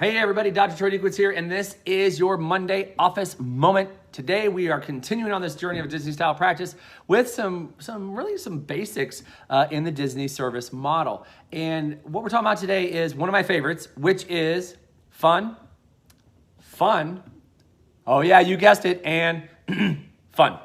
Hey everybody, Dr. Troy Dukowitz here, and this is your Monday Office Moment. Today we are continuing on this journey of Disney style practice with some basics in the Disney service model. And what we're talking about today is one of my favorites, which is fun. Oh yeah, you guessed it, and fun.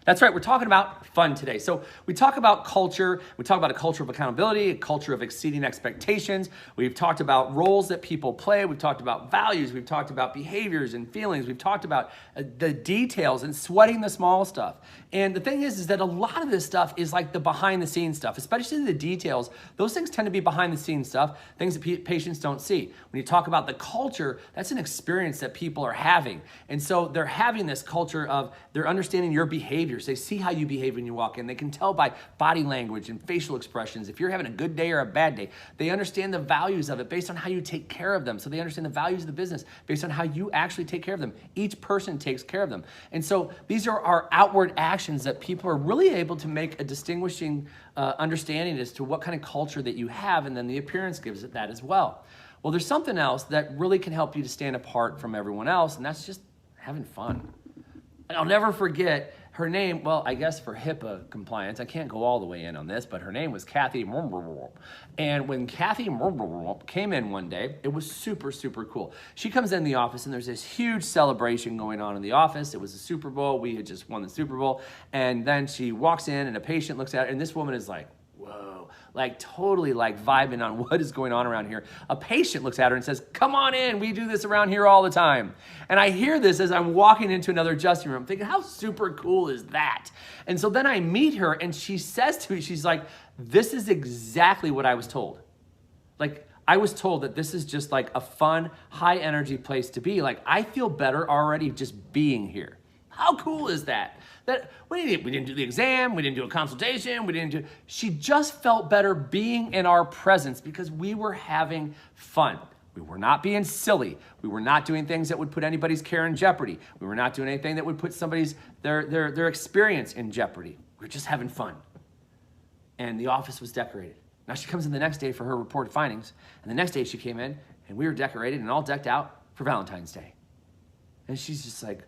That's right, we're talking about fun today. So we talk about culture, we talk about a culture of accountability, a culture of exceeding expectations. We've talked about roles that people play, we've talked about values, we've talked about behaviors and feelings, we've talked about the details and sweating the small stuff. And the thing is that a lot of this stuff is like the behind the scenes stuff, especially the details. Those things tend to be behind the scenes stuff, things that patients don't see. When you talk about the culture, that's an experience that people are having. And so they're having this culture of, they're understanding your behaviors. They see how you behave when you walk in. They can tell by body language and facial expressions if you're having a good day or a bad day. They understand the values of it based on how you take care of them. So they understand the values of the business based on how you actually take care of them. Each person takes care of them. And so these are our outward actions that people are really able to make a distinguishing understanding as to what kind of culture that you have, and then the appearance gives it that as well. Well, there's something else that really can help you to stand apart from everyone else, and that's just having fun. And I'll never forget her name. Well, I guess for HIPAA compliance, I can't go all the way in on this, but her name was Kathy. And when Kathy came in one day, it was super, super cool. She comes in the office and there's this huge celebration going on in the office. It was a Super Bowl. We had just won the Super Bowl. And then she walks in and a patient looks at her, and this woman is like, whoa, like totally like vibing on what is going on around here. A patient looks at her and says, come on in, we do this around here all the time. And I hear this as I'm walking into another adjusting room, thinking, how super cool is that? And so then I meet her and she says to me, she's like, this is exactly what I was told. Like, I was told that this is just like a fun, high energy place to be. Like, I feel better already just being here. How cool is that? That we didn't do the exam, we didn't do a consultation, she just felt better being in our presence because we were having fun. We were not being silly. We were not doing things that would put anybody's care in jeopardy. We were not doing anything that would put their experience in jeopardy. We were just having fun. And the office was decorated. Now she comes in the next day for her reported findings, and the next day she came in and we were decorated and all decked out for Valentine's Day. And she's just like,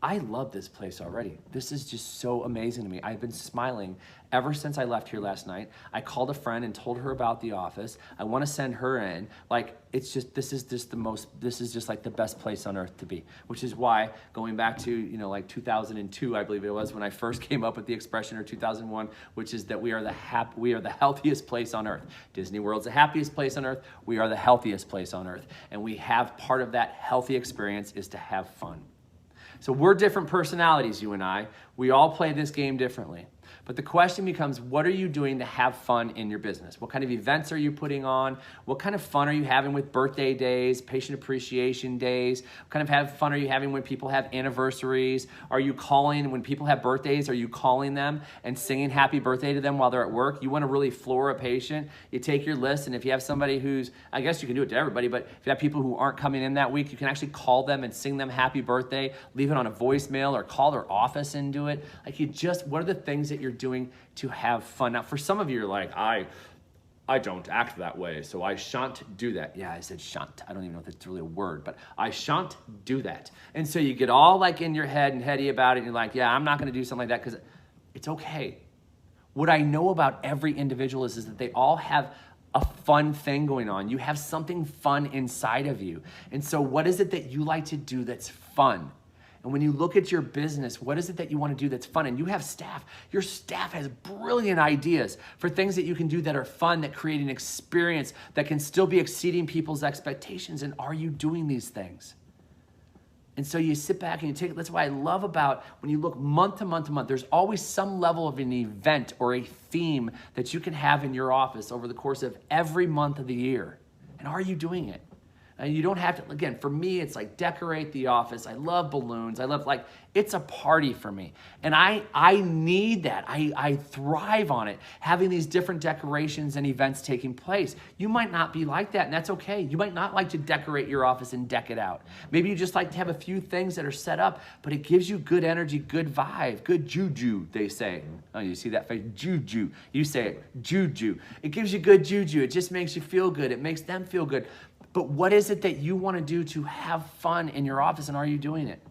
I love this place already. This is just so amazing to me. I've been smiling ever since I left here last night. I called a friend and told her about the office. I want to send her in. Like, it's just, this is just like the best place on earth to be, which is why going back to, like 2002, I believe it was when I first came up with the expression, or 2001, which is that we are the healthiest place on earth. Disney World's the happiest place on earth. We are the healthiest place on earth. And we have part of that healthy experience is to have fun. So we're different personalities, you and I. We all play this game differently. But the question becomes, what are you doing to have fun in your business? What kind of events are you putting on? What kind of fun are you having with birthday days, patient appreciation days? What kind of fun are you having when people have anniversaries? Are you calling, when people have birthdays, are you calling them and singing happy birthday to them while they're at work? You want to really floor a patient? You take your list, and if you have somebody who's, I guess you can do it to everybody, but if you have people who aren't coming in that week, you can actually call them and sing them happy birthday, leave it on a voicemail or call their office and do it. Like, what are the things that you're doing to have fun? Now, for some of you, you're like, I don't act that way, so I shan't do that. Yeah, I said shan't. I don't even know if that's really a word, but I shan't do that. And so you get all like in your head and heady about it, and you're like, yeah, I'm not going to do something like that because it's okay. What I know about every individual is that they all have a fun thing going on. You have something fun inside of you. And so what is it that you like to do that's fun? And when you look at your business, what is it that you want to do that's fun? And you have staff. Your staff has brilliant ideas for things that you can do that are fun, that create an experience that can still be exceeding people's expectations. And are you doing these things? And so you sit back and you take it. That's what I love about when you look month to month to month, there's always some level of an event or a theme that you can have in your office over the course of every month of the year. And are you doing it? And you don't have to, again, for me, it's like decorate the office. I love balloons. I love, like, it's a party for me. And I need that. I thrive on it, having these different decorations and events taking place. You might not be like that, and that's okay. You might not like to decorate your office and deck it out. Maybe you just like to have a few things that are set up, but it gives you good energy, good vibe, good juju, they say. Oh, you see that face? Juju. You say it, juju. It gives you good juju. It just makes you feel good. It makes them feel good. But what is it that you want to do to have fun in your office, and are you doing it?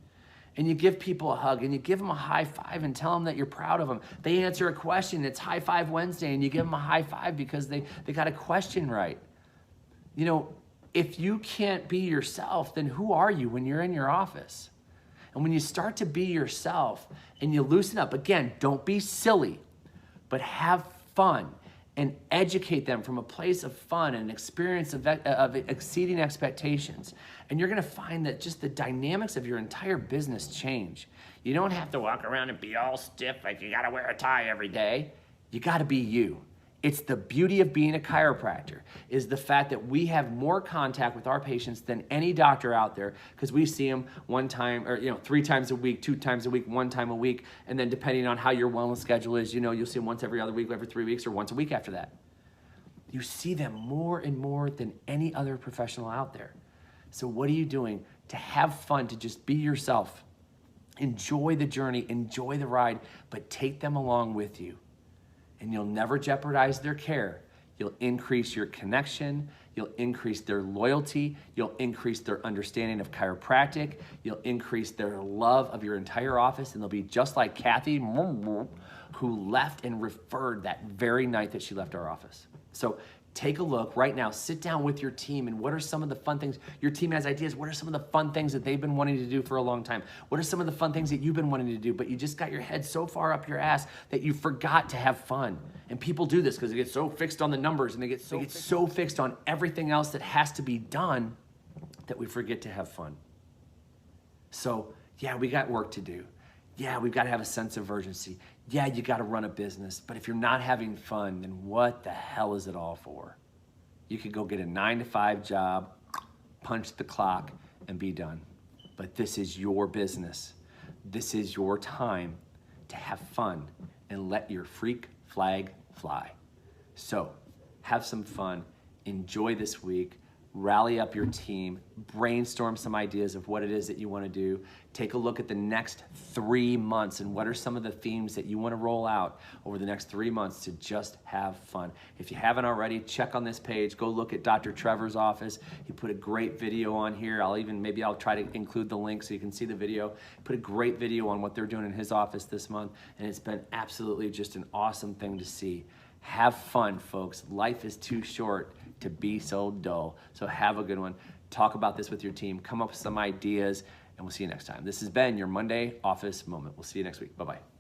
And you give people a hug and you give them a high five and tell them that you're proud of them. They answer a question, it's High Five Wednesday, and you give them a high five because they got a question right. You know, if you can't be yourself, then who are you when you're in your office? And when you start to be yourself and you loosen up, again, don't be silly, but have fun and educate them from a place of fun and experience of exceeding expectations. And you're gonna find that just the dynamics of your entire business change. You don't have to walk around and be all stiff like you gotta wear a tie every day. You gotta be you. It's the beauty of being a chiropractor, is the fact that we have more contact with our patients than any doctor out there, because we see them one time, or 3 times a week, 2 times a week, 1 time a week, and then depending on how your wellness schedule is, you'll see them once every other week, every 3 weeks, or once a week after that. You see them more and more than any other professional out there. So what are you doing to have fun, to just be yourself? Enjoy the journey, enjoy the ride, but take them along with you. And you'll never jeopardize their care. You'll increase your connection, you'll increase their loyalty, you'll increase their understanding of chiropractic, you'll increase their love of your entire office, and they'll be just like Kathy, who left and referred that very night that she left our office. So take a look right now, sit down with your team, and what are some of the fun things? Your team has ideas. What are some of the fun things that they've been wanting to do for a long time? What are some of the fun things that you've been wanting to do, but you just got your head so far up your ass that you forgot to have fun? And people do this because they get so fixed on the numbers and they get so fixed on everything else that has to be done that we forget to have fun. So yeah, we got work to do. Yeah, we've got to have a sense of urgency. Yeah, you got to run a business. But if you're not having fun, then what the hell is it all for? You could go get a 9-to-5 job, punch the clock, and be done. But this is your business. This is your time to have fun and let your freak flag fly. So have some fun. Enjoy this week. Rally up your team, brainstorm some ideas of what it is that you want to do. Take a look at the next 3 months and what are some of the themes that you want to roll out over the next 3 months to just have fun. If you haven't already, check on this page. Go look at Dr. Trevor's office. He put a great video on here. Maybe I'll try to include the link so you can see the video. Put a great video on what they're doing in his office this month, and it's been absolutely just an awesome thing to see. Have fun, folks. Life is too short to be so dull. So have a good one. Talk about this with your team. Come up with some ideas, and we'll see you next time. This has been your Monday Office Moment. We'll see you next week. Bye-bye.